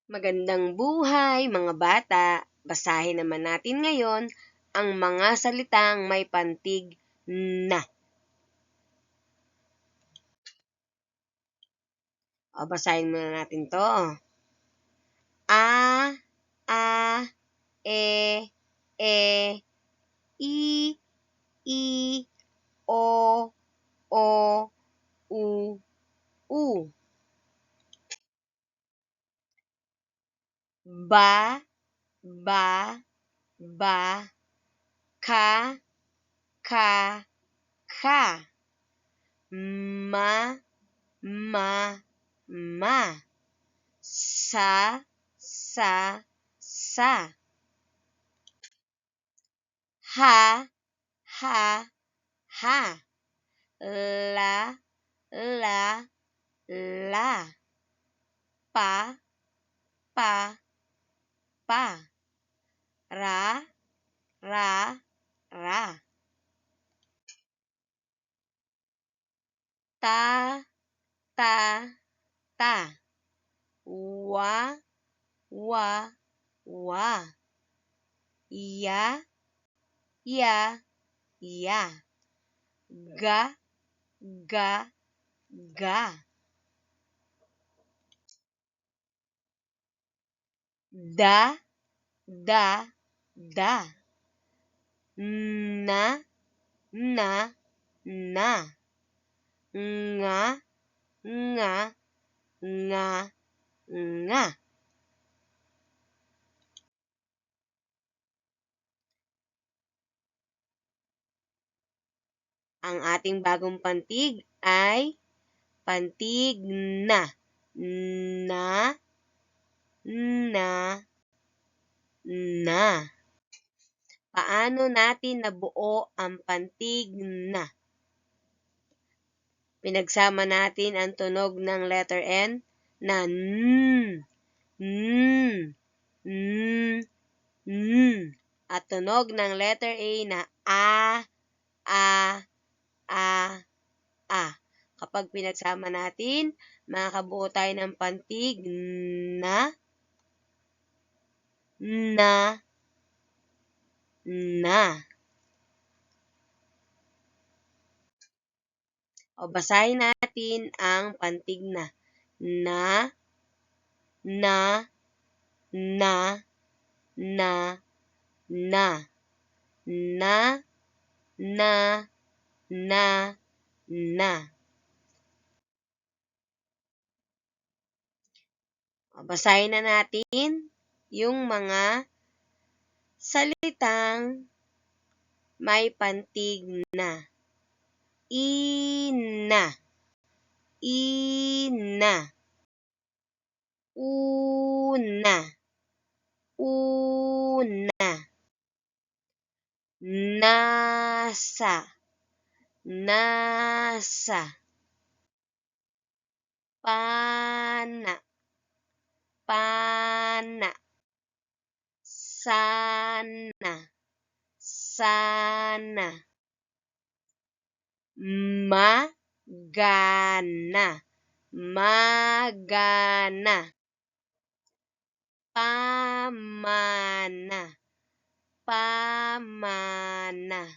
Magandang buhay mga bata! Basahin naman natin ngayon ang mga salitang may pantig na. Basahin muna natin to. A, e, i, o, u. Ba, ka, ma, sa, ha, la, pa, ra, ta, wa, ya, ga, da, na, nga. Ang ating bagong pantig ay pantig na. Na. Paano natin nabuo ang pantig na? Pinagsama natin ang tunog ng letter N na n, at tunog ng letter A na a. Kapag pinagsama natin, makakabuo tayo ng pantig na. Basahin natin ang pantig na. Na. Basahin na natin yung mga salitang may pantig na. Ina, una, nasa, pana, sana, magana, pamana,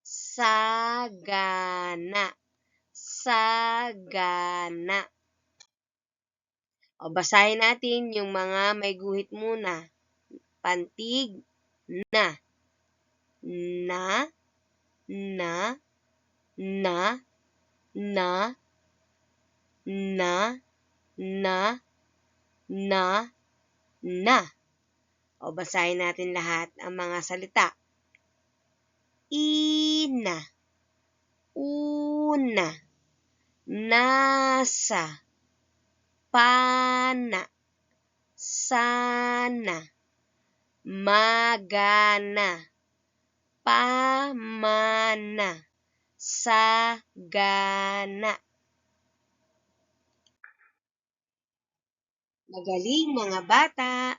sagana. Basahin natin yung mga may guhit muna. Pantig na. Basahin natin lahat ang mga salita. Ina, una, nasa, pana, sana, magana, pamana, sagana. Magaling mga bata!